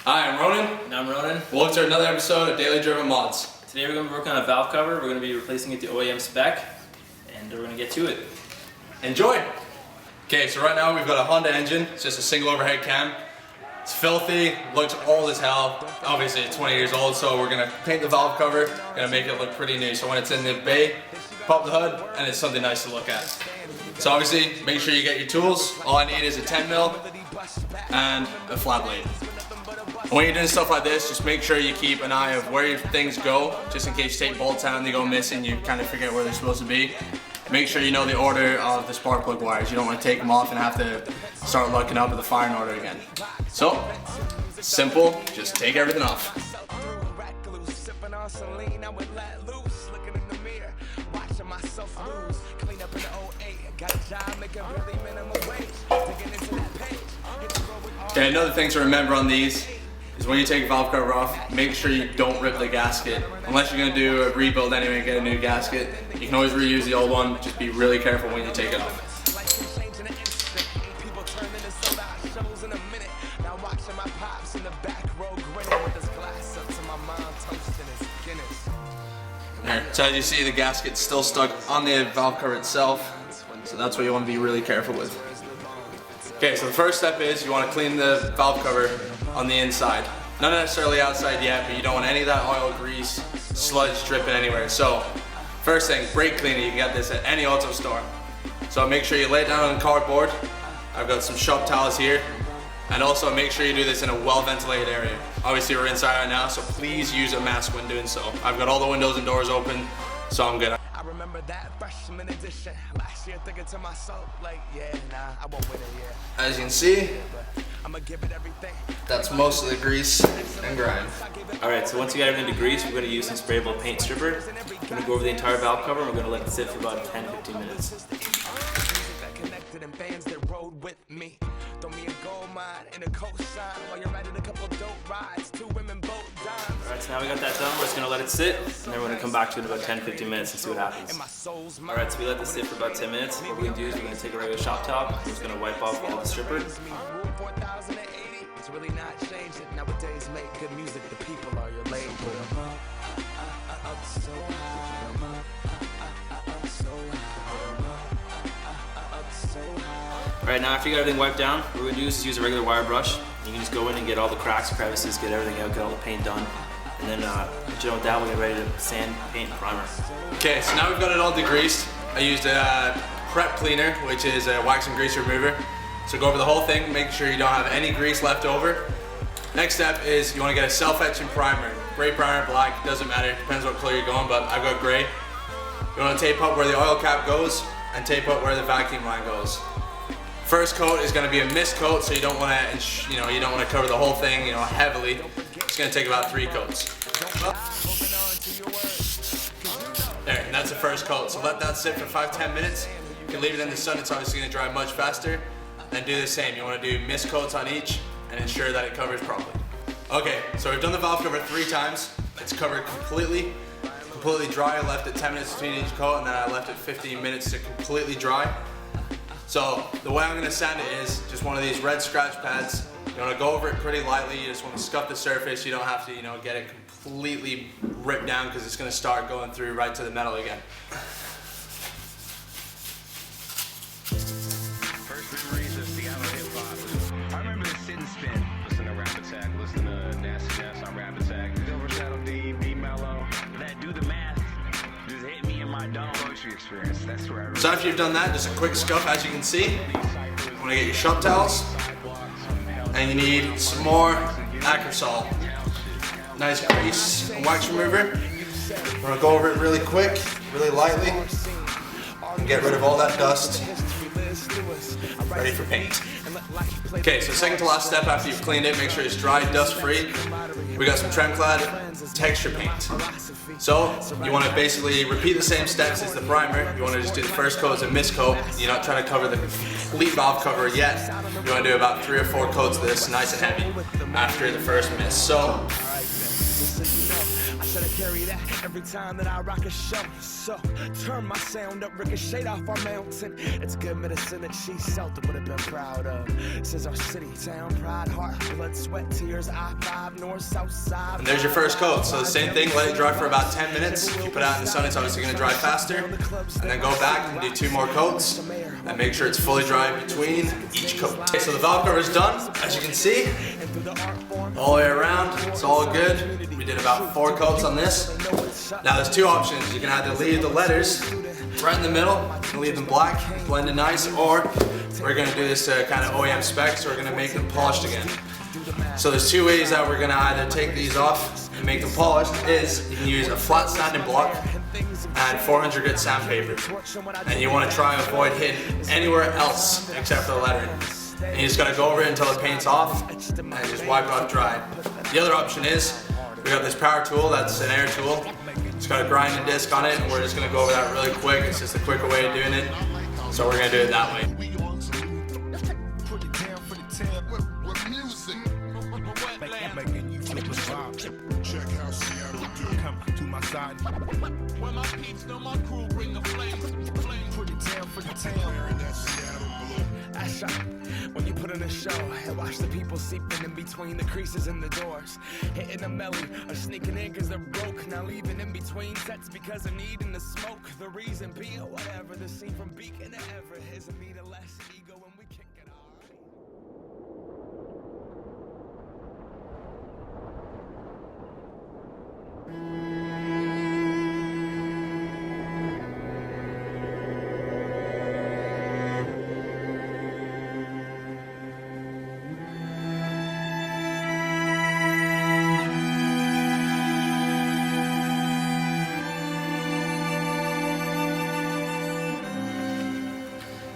Hi, I'm Ronan. And I'm Ronan. Welcome to another episode of Daily Driven Mods. Today we're going to be working on a valve cover. We're going to be replacing it to OEM spec, and we're going to get to it. Enjoy! Okay, so right now we've got a Honda engine. It's just a single overhead cam. It's filthy, looks old as hell. Obviously it's 20 years old, so we're going to paint the valve cover, going to make it look pretty new. So when it's in the bay, pop the hood, and it's something nice to look at. So obviously, make sure you get your tools. All I need is a 10mm and a flat blade. When you're doing stuff like this, just make sure you keep an eye of where your things go, just in case you take bolts out and they go missing, you kind of forget where they're supposed to be. Make sure you know the order of the spark plug wires. You don't want to take them off and have to start looking up at the firing order again. So, simple, just take everything off. Okay, another thing to remember on these is when you take a valve cover off, make sure you don't rip the gasket. Unless you're going to do a rebuild anyway and get a new gasket, you can always reuse the old one. Just be really careful when you take it off. There. So as you see, the gasket's still stuck on the valve cover itself, so that's what you want to be really careful with. Okay, so the first step is you want to clean the valve cover on the inside. Not necessarily outside yet, but you don't want any of that oil, grease, sludge dripping anywhere. So, first thing, brake cleaner. You can get this at any auto store. So make sure you lay it down on cardboard. I've got some shop towels here. And also make sure you do this in a well-ventilated area. Obviously we're inside right now, so please use a mask when doing so. I've got all the windows and doors open, so I'm good. I remember that freshman edition last year, thinking to myself like, yeah, nah, I won't win it, yeah. As you can see, I'ma give it everything. that's most of the grease and grime. Alright, so once you got everything to grease, we're going to use some sprayable paint stripper. We're going to go over the entire valve cover and we're going to let it sit for about 10-15 minutes. Alright, so now we got that done, we're just going to let it sit, and then we're going to come back to it in about 10-15 minutes and see what happens. Alright, so we let this sit for about 10 minutes. What we're going to do is we're going to take a regular shop towel, we're just going to wipe off all the stripper. It's really not changing. Nowadays, make good music, the people are your label. Alright, now after you got everything wiped down, what we're going to do is use a regular wire brush. You can just go in and get all the cracks, crevices, get everything out, get all the paint done. And then, with that, we'll get ready to sand, paint, and primer. Okay, so now we've got it all degreased. I used a prep cleaner, which is a wax and grease remover. So go over the whole thing, make sure you don't have any grease left over. Next step is you want to get a self-etching primer. Gray primer, black, doesn't matter, depends what color you're going, but I've got gray. You want to tape up where the oil cap goes and tape up where the vacuum line goes. First coat is going to be a mist coat, so you don't want to, you don't want to cover the whole thing, heavily. It's going to take about 3 coats. There, and that's the first coat. So let that sit for 5-10 minutes. You can leave it in the sun. It's obviously going to dry much faster. Then do the same. You want to do mist coats on each and ensure that it covers properly. Okay, so we've done the valve cover 3 times. It's covered completely dry. I left it 10 minutes between each coat, and then I left it 15 minutes to completely dry. So the way I'm going to sand it is just one of these red scratch pads. You want to go over it pretty lightly. You just want to scuff the surface. You don't have to, get it completely ripped down because it's going to start going through right to the metal again. First memories of Seattle hip hop. I remember the sit and spin. Listen to Rap Attack, listen to Nasty Ness on Rap Attack. Overshadow D, B Mellow. That do the math. Just hit me in my dome. Poetry experience. That's where I. So after you've done that, just a quick scuff, as you can see. You want to get your shop towels, and you need some more Acrosol. Nice grease and wax remover. You want to go over it really quick, really lightly, and get rid of all that dust. Ready for paint. Okay, so second to last step after you've cleaned it, make sure it's dry, dust free. We got some Tremclad texture paint. So you want to basically repeat the same steps as the primer. You want to just do the first coat as a mist coat. You're not trying to cover the complete valve cover yet. You want to do about 3 or 4 coats of this, nice and heavy, after the first mist. So carry that every time that I rock a show. So turn my sound up, ricochet off our mountain. It's good medicine that she Celtic would have been proud of. This is our city, town, pride, heart, blood, sweat, tears, I-5, north, south side. And there's your first coat. So the same thing, let it dry for about 10 minutes. If you put it out in the sun, it's obviously gonna dry faster. And then go back and do 2 more coats. And make sure it's fully dry between each coat. Okay, so the valve cover is done, as you can see. All the way around, it's all good. We did about 4 coats on this. Now there's 2 options. You can either leave the letters right in the middle, and leave them black, blend it nice, or we're gonna do this kind of OEM spec, so we're gonna make them polished again. So there's 2 ways that we're gonna either take these off and make them polished. Is you can use a flat sanding block and 400 grit sandpaper, and you want to try and avoid hitting anywhere else except for the lettering. And you just gotta go over it until the paint's off and just wipe it off dry. The other option is we got this power tool, that's an air tool. It's got a grinding disc on it, and we're just gonna go over that really quick. It's just a quicker way of doing it, so we're gonna do it that way. Making you flip a vibe. Check how Seattle do. Come to my side. When my peeps know my crew bring the flame. Put it down for the town. Wearing that Seattle blue. That's right. When you put in a show and watch the people seeping in between the creases in the doors, hitting a melly or sneaking in cause they're broke. Now leaving in between sets because I'm needing the smoke. The reason be or whatever. The scene from Beacon to Everett is a need of less ego when we kick it off.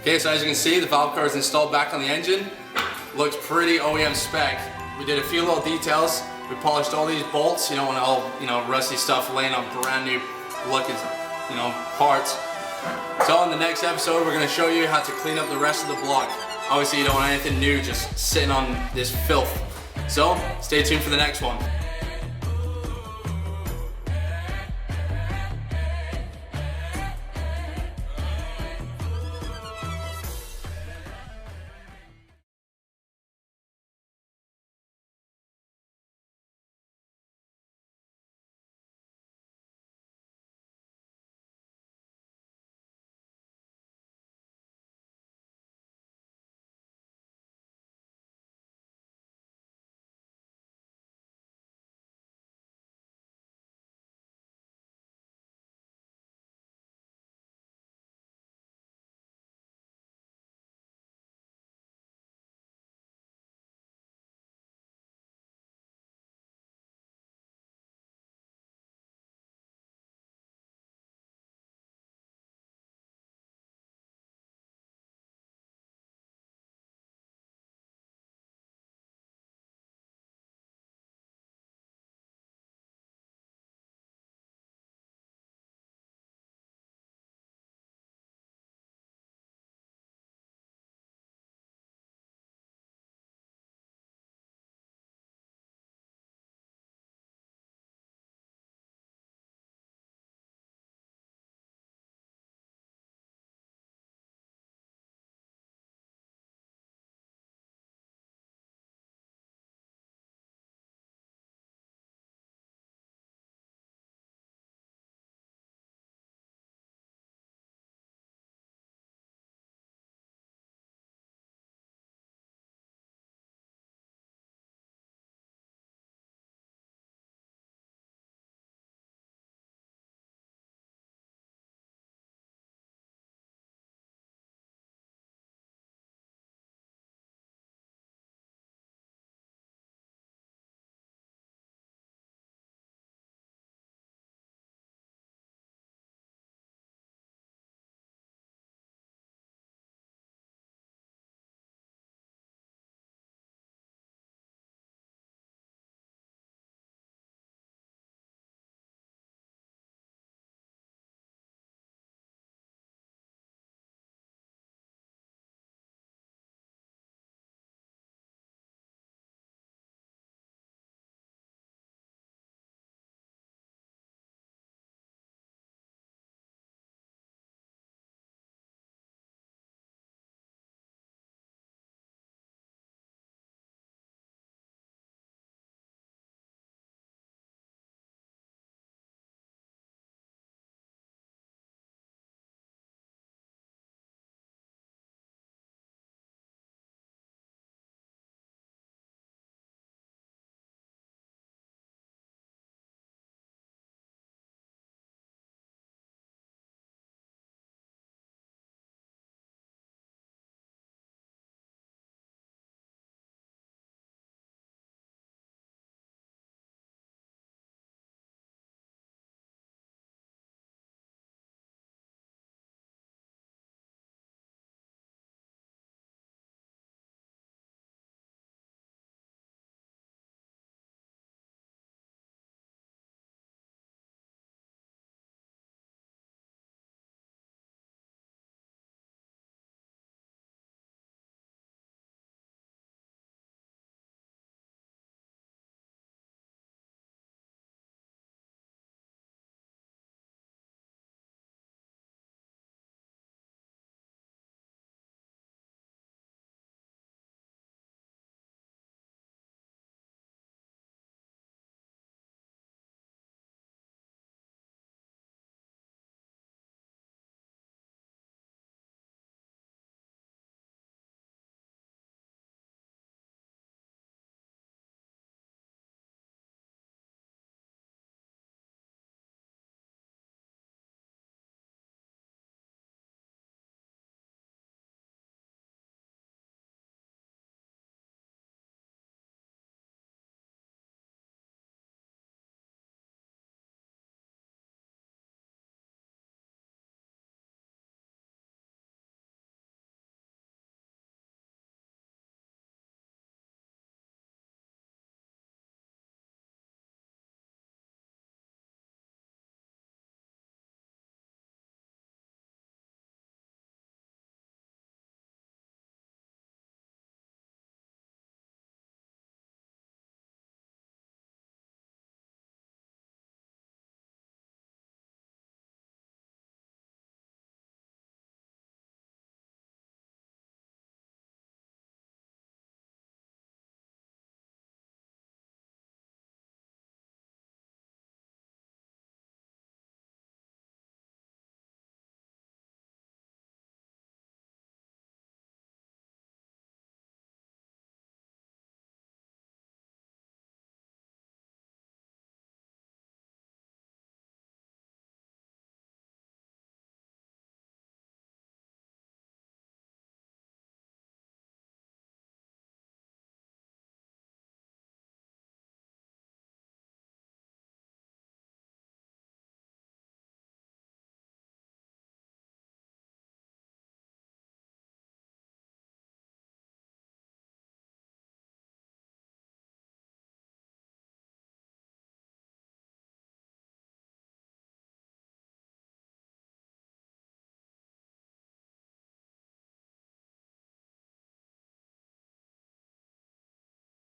Okay, so as you can see, the valve cover is installed back on the engine. Looks pretty OEM spec. We did a few little details. We polished all these bolts. You don't want all rusty stuff laying on brand new looking parts. So in the next episode, we're going to show you how to clean up the rest of the block. Obviously, you don't want anything new just sitting on this filth. So stay tuned for the next one.